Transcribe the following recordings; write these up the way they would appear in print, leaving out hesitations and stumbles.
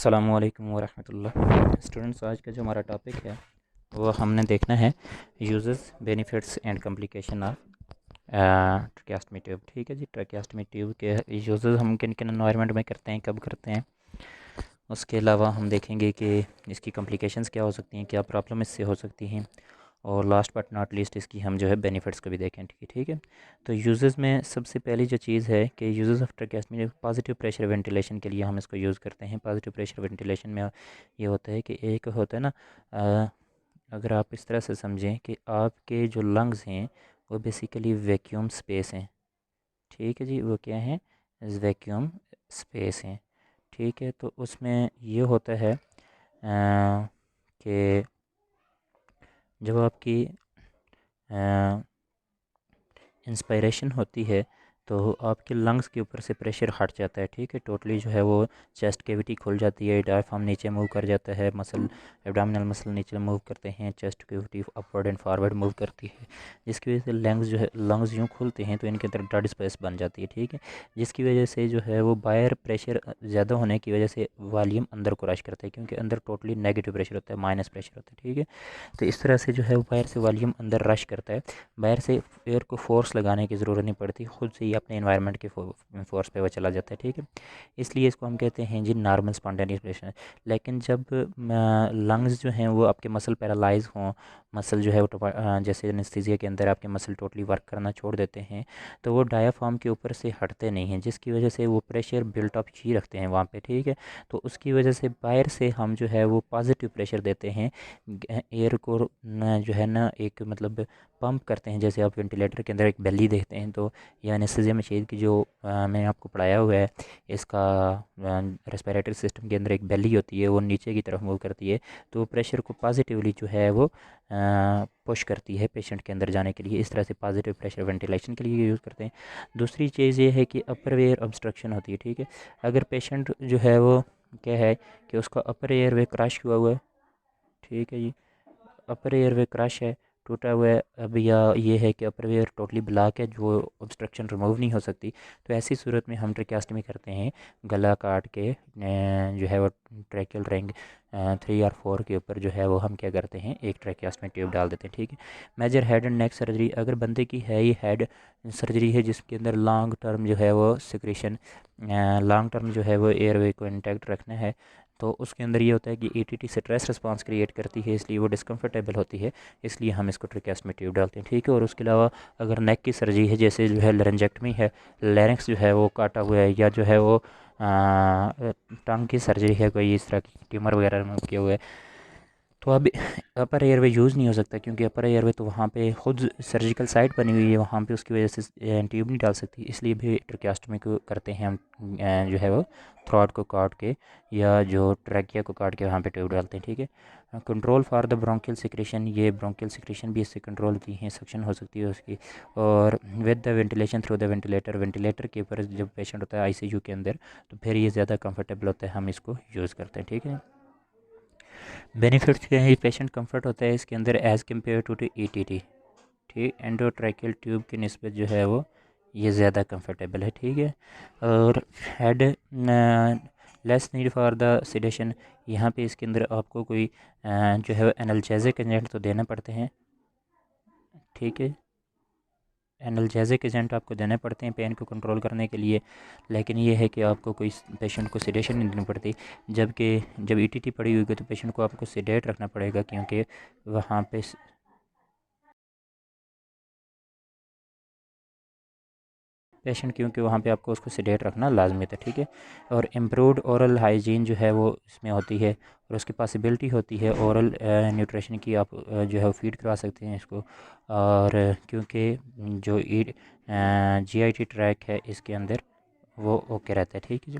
अस्सलामुअलैकुम वरहमतुल्लाह। स्टूडेंट्स, आज का जो हमारा टॉपिक है वो हमने देखना है uses benefits and complication of tracheostomy tube. ठीक है जी, ट्रैकेस्टमी ट्यूब के यूजेस हम किन किन एनवायरनमेंट में करते हैं, कब करते हैं। उसके अलावा हम देखेंगे कि इसकी कॉम्प्लिकेशंस क्या हो सकती हैं, क्या प्रॉब्लम इससे हो सकती हैं, और लास्ट बट नॉट लीस्ट इसकी हम जो है बेनिफिट्स को भी देखें। ठीक है। तो यूजेस में सबसे पहली जो चीज़ है कि uses of tracheostomy positive pressure ventilation के लिए हम इसको यूज़ करते हैं। पॉजिटिव प्रेशर वेंटिलेशन में ये होता है कि एक होता है ना, अगर आप इस तरह से समझें कि आपके जो लंग्स हैं वो बेसिकली वैक्यूम स्पेस हैं। ठीक है जी, वो क्या हैं? वैक्यूम स्पेस हैं। ठीक है, तो उसमें ये होता है कि जब आपकी इंस्पायरेशन होती है तो आपके लंग्स के ऊपर से प्रेशर हट जाता है। ठीक है, टोटली जो है वो चेस्ट कैविटी खुल जाती है, डायफ्राम नीचे मूव कर जाता है, मसल एब्डोमिनल मसल नीचे मूव करते हैं, chest cavity upward and forward move करती है, जिसकी वजह से लंग्स यूँ खुलते हैं तो इनके अंदर डेड स्पेस बन जाती है। ठीक है, जिसकी वजह से जो है वो बाहर प्रेशर ज़्यादा होने की वजह से वॉल्यूम अंदर को रश करता है, क्योंकि अंदर टोटली नेगेटिव प्रेशर होता है, माइनस प्रेशर होता है। ठीक है, तो इस तरह से जो है वो बाहर से वॉल्यूम अंदर रश करता है। बाहर से एयर को फोर्स लगाने की ज़रूरत नहीं पड़ती, खुद से ही अपने इन्वायरमेंट के फोर्स पे वो चला जाता है। ठीक है, इसलिए इसको हम कहते हैं जी नॉर्मल स्पॉन्टेनियस प्रेशर। लेकिन जब लंग्स जो हैं वो आपके मसल पैरालाइज हों, मसल जो है वो जैसे एनेस्थीसिया के अंदर आपके मसल टोटली वर्क करना छोड़ देते हैं, तो वो डायाफ्राम के ऊपर से हटते नहीं हैं, जिसकी वजह से वो प्रेशर बिल्ट अप ही रखते हैं वहाँ पे। ठीक है, तो उसकी वजह से बाहर से हम जो है वो पॉजिटिव प्रेशर देते हैं एयर को, जो है ना एक मतलब पंप करते हैं। जैसे आप वेंटिलेटर के अंदर एक बेली देखते हैं, तो यह एनेस्थीसिया मशीन की जो मैंने आपको पढ़ाया हुआ है, इसका रेस्पिरेटरी सिस्टम के अंदर एक बेली होती है, वो नीचे की तरफ मूव करती है, तो प्रेशर को पॉजिटिवली जो है वो पुश करती है पेशेंट के अंदर जाने के लिए। इस तरह से पॉजिटिव प्रेशर वेंटिलेशन के लिए यूज़ करते हैं। दूसरी चीज़ ये है कि अपर एयर ऑब्स्ट्रक्शन होती है। ठीक है, अगर पेशेंट जो है वो क्या है कि उसका अपर एयरवे क्रश हुआ है। ठीक है जी, अपर एयरवे क्रश है, टूटा हुआ है। अब या ये है कि अपर एयर टोटली ब्लॉक है, जो ऑब्स्ट्रक्शन रिमूव नहीं हो सकती, तो ऐसी सूरत में हम ट्रैकेस्टमी करते हैं। गला काट के जो है वो ट्रैकियल रिंग 3 और 4 के ऊपर जो है वो हम क्या करते हैं, एक ट्रैकेस्टमी ट्यूब डाल देते हैं। ठीक है, major head and neck surgery, अगर बंदे की है ये हेड सर्जरी है जिसके अंदर लॉन्ग टर्म जो है वो सिक्रेशन, लॉन्ग टर्म जो है वो एयरवे को इंटैक्ट रखना है, तो उसके अंदर ये होता है कि ईटीटी स्ट्रेस रिस्पांस क्रिएट करती है, इसलिए वो डिस्कम्फर्टेबल होती है, इसलिए हम इसको ट्रैकेस्टमी ट्यूब डालते हैं। ठीक है, और उसके अलावा अगर नेक की सर्जरी है, जैसे जो है लेरेंजेक्टमी है, लैरिंक्स जो है वो काटा हुआ है, या जो है वो टंग की सर्जरी है, कोई इस तरह की ट्यूमर वगैरह रिमूव किए हुए है, तो अब अपर एयरवे यूज़ नहीं हो सकता, क्योंकि अपर एयरवे तो वहाँ पे खुद सर्जिकल साइट बनी हुई है, वहाँ पे उसकी वजह से ट्यूब नहीं डाल सकती, इसलिए भी ट्रैकेस्टमी को करते हैं हम। जो है वो थ्रोट को काट के या जो ट्रैकिया को काट के वहाँ पे ट्यूब डालते हैं। ठीक है, control for the bronchial secretion, ये ब्रोंकियल सिक्रेशन भी इससे कंट्रोल होती है, सक्शन हो सकती है उसकी। और with the ventilation through the ventilator, ventilator के ऊपर जब पेशेंट होता है आईसीयू के अंदर, तो फिर ये ज़्यादा कंफर्टेबल होता है, हम इसको यूज़ करते हैं। ठीक है, बेनिफिट्स क्या है, पेशेंट कंफर्ट होता है इसके अंदर एज़ कम्पेयर टू ईटीटी। ठीक, एंडोट्रैकियल ट्यूब की निस्बत जो है वो ये ज़्यादा कंफर्टेबल है। ठीक है, और head less need for the sedation, यहाँ पे इसके अंदर आपको कोई जो है एनाल्जेसिक एजेंट तो देने पड़ते हैं। ठीक है, एनाल्जेसिक एजेंट आपको देने पड़ते हैं पेन को कंट्रोल करने के लिए, लेकिन ये है कि आपको कोई पेशेंट को सिडेशन नहीं देनी पड़ती। जबकि जब ईटीटी पड़ी हुई है तो पेशेंट को आपको सिडेट रखना पड़ेगा, क्योंकि वहाँ पे पेशेंट, क्योंकि वहाँ पे आपको उसको सेडेट रखना लाजमी था। ठीक है, और इम्प्रूव्ड ओरल हाइजीन जो है वो इसमें होती है, और उसकी पॉसिबिलिटी होती है ओरल न्यूट्रिशन की, आप जो है वो फीड करवा सकते हैं इसको। और क्योंकि जो जीआईटी ट्रैक है इसके अंदर वो ओके रहता है। ठीक है जी,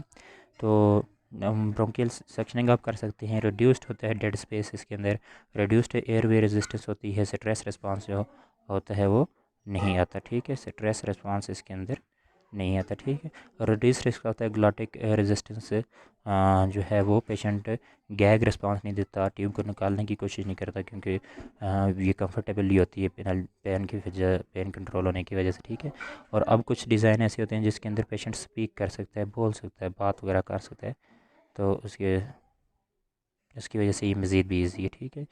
तो ब्रोंकियल सेक्शनिंग आप कर सकते हैं। रिड्यूस्ड होता है डेड स्पेस इसके अंदर, रिड्यूस्ड एयरवे रेजिस्टेंस होती है, स्ट्रेस रिस्पांस जो होता है वो नहीं आता। ठीक है, स्ट्रेस रिस्पांस इसके अंदर नहीं आता। ठीक है, और रिड्यूस रिस्क होता है ग्लॉटिक रेजिस्टेंस से, जो है वो पेशेंट गैग रिस्पांस नहीं देता, ट्यूब को निकालने की कोशिश नहीं करता, क्योंकि ये कंफर्टेबली होती है पेन की वजह, पेन कंट्रोल होने की वजह से। ठीक है, और अब कुछ डिज़ाइन ऐसे होते हैं जिसके अंदर पेशेंट स्पीक कर सकता है, बोल सकता है, बात वगैरह कर सकता है, तो उसके इसकी वजह से ये मज़ीद भी ईजी है, ठीक है।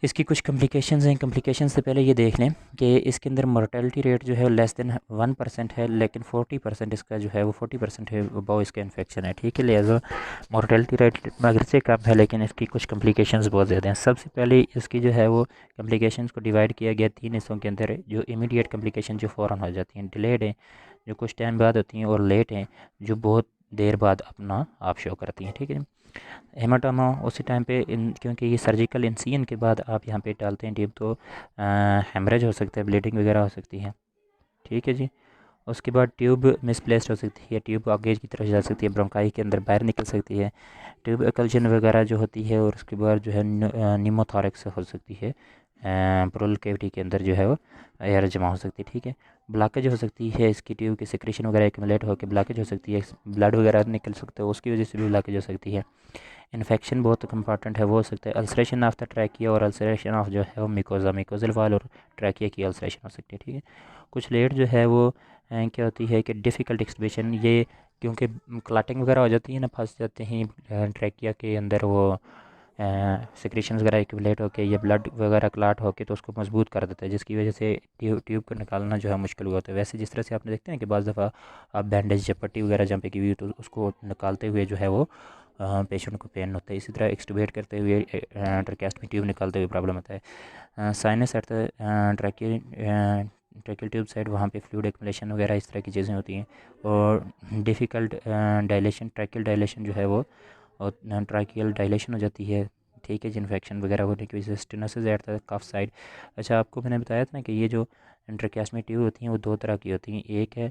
इसकी कुछ कम्प्लिकेशंस हैं। कम्प्लिकेशन से पहले ये देख लें कि इसके अंदर मोर्टेलिटी रेट जो है लेस देन 1% है, लेकिन 40% इसका जो है वो 40% है वो इसका इन्फेक्शन है, ठीक है। लिहाजा मोर्टेलिटी रेट अगर से कम है, लेकिन इसकी कुछ कम्प्लिकेशंस बहुत ज़्यादा हैं। सबसे पहले इसकी जो है वो कम्प्लिकेशंस को डिवाइड किया गया 3 हिस्सों के अंदर। जो इमीडिएट कम्प्लिकेशन जो फ़ौरन हो जाती हैं, डिलेड हैं जो कुछ टाइम बाद होती हैं, और लेट हैं जो बहुत देर बाद अपना आप शो करती हैं, ठीक है। हेमाटोमा उसी टाइम पे क्योंकि ये सर्जिकल इंसिजन के बाद आप यहाँ पे डालते हैं टिप, तो हेमरेज हो सकता है, ब्लीडिंग वगैरह हो सकती है, ठीक है जी। उसके बाद ट्यूब मिसप्लेस्ड हो सकती है, ट्यूब आगे की तरफ जा सकती है, ब्रोंकाई के अंदर बाहर निकल सकती है, ट्यूब एकल्जन वगैरह जो होती है, और उसके बाद जो है निमोथोरेक्स हो सकती है, प्रोल कैविटी के अंदर जो है वो एयर जमा हो सकती है, ठीक है। ब्लॉकेज हो सकती है, इसकी ट्यूब की सिक्रेशन वगैरह एक्यूमुलेट होकर ब्लॉकेज हो सकती है, ब्लड वगैरह निकल सकता है, उसकी वजह से भी ब्लॉकेज हो सकती है। इन्फेक्शन बहुत इंपॉर्टेंट है, वो हो सकता है अल्सरेशन ऑफ द ट्रैकिया, और अल्सरेशन ऑफ जो है वो मिकोजा, मिकोजल वाल और ट्रैकिया की अल्सरेशन हो सकती है, ठीक है। कुछ लेट जो है वो क्या होती है कि डिफ़िकल्ट एक्सटुबेशन, ये क्योंकि क्लाटिंग वगैरह हो जाती है ना, फंस जाते हैं ट्रैकिया के अंदर, वो सिक्रेशंस वगैरह एक्यूमुलेट होकर या ब्लड वगैरह क्लाट होकर तो उसको मजबूत कर देता है, जिसकी वजह से ट्यूब को निकालना जो है मुश्किल हुआ होता है। वैसे जिस तरह से आपने देखते हैं कि बाज़ दफ़ा आप बैंडेज या पट्टी वगैरह जहाँ पे की हुई तो उसको निकालते हुए जो है वो पेशेंट को पेन होता है। इसी तरह एक्सटुबेट करते हुए ट्रैकेस्टमी ट्यूब निकालते हुए प्रॉब्लम होता है। Sinus at the tracheal tube side, वहाँ पे फ्लूइड एक्युमुलेशन वगैरह इस तरह की चीज़ें होती हैं। और डिफ़िकल्ट डायलेशन, ट्रैकियल डायलेशन जो है वो, और ट्रैकियल डायलेशन हो जाती है, ठीक है जी। इन्फेक्शन वगैरह होने की वजह से stenosis at the cuff side. अच्छा, आपको मैंने बताया था ना कि ये जो ट्रैकेस्टमी ट्यूब होती हैं वो दो तरह की होती हैं, एक है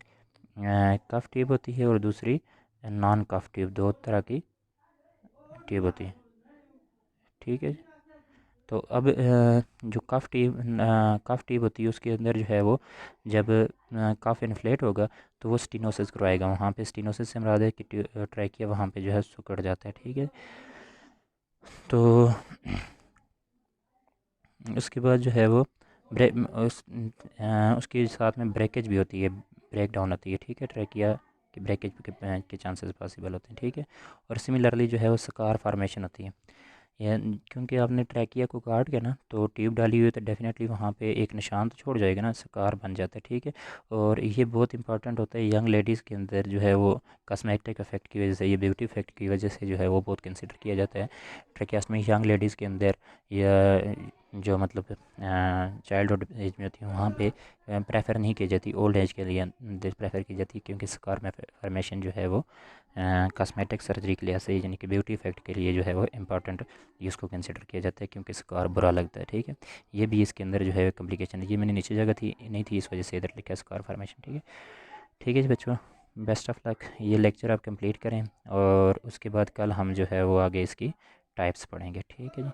कफ ट्यूब होती है और दूसरी नॉन कफ ट्यूब, दो तरह की ट्यूब होती है, ठीक है। तो अब जो कफ ट्यूब होती है उसके अंदर जो है वो जब कफ इन्फ्लेट होगा तो वो स्टीनोसिस करवाएगा। वहाँ पे स्टीनोसिस से मुराद है कि ट्रैकिया वहाँ पे जो है सिकुड़ जाता है, ठीक है। तो उसके बाद जो है वो उसके साथ में ब्रेकेज भी होती है, ब्रेक डाउन होती है, ठीक है। ट्रैकिया के ब्रेकेज के चांसेस पॉसिबल होते हैं, ठीक है। और सिमिलरली जो है वो स्कार फार्मेशन होती है, या क्योंकि आपने ट्रैकिया को काट के ना तो ट्यूब डाली हुई है तो डेफिनेटली वहाँ पे एक निशान तो छोड़ जाएगा ना, स्कार बन जाता है, ठीक है। और ये बहुत इंपॉर्टेंट होता है यंग लेडीज़ के अंदर जो है वो कॉस्मेटिक इफेक्ट की वजह से, ये ब्यूटी इफेक्ट की वजह से जो है वो बहुत कंसिडर किया जाता है। ट्रैकियास्मी यंग लेडीज़ के अंदर, या जो मतलब चाइल्डहुड एज में होती है वहाँ पे प्रेफर नहीं की जाती, ओल्ड एज के लिए प्रेफर की जाती है, क्योंकि स्कार में फॉर्मेशन जो है वो कॉस्मेटिक सर्जरी के लिए से, यानी कि ब्यूटी इफेक्ट के लिए जो है वो इम्पॉर्टेंट इसको कंसिडर किया जाता है, क्योंकि स्कार बुरा लगता है, ठीक है। ये भी इसके अंदर जो है कम्प्लिकेशन है, ये मैंने नीचे जगह थी नहीं थी इस वजह से इधर लिखा स्कार फॉर्मेशन, ठीक है। ठीक है जी बच्चों, बेस्ट ऑफ लक। ये लेक्चर आप कंप्लीट करें और उसके बाद कल हम जो है वो आगे इसकी टाइप्स पढ़ेंगे, ठीक है जी।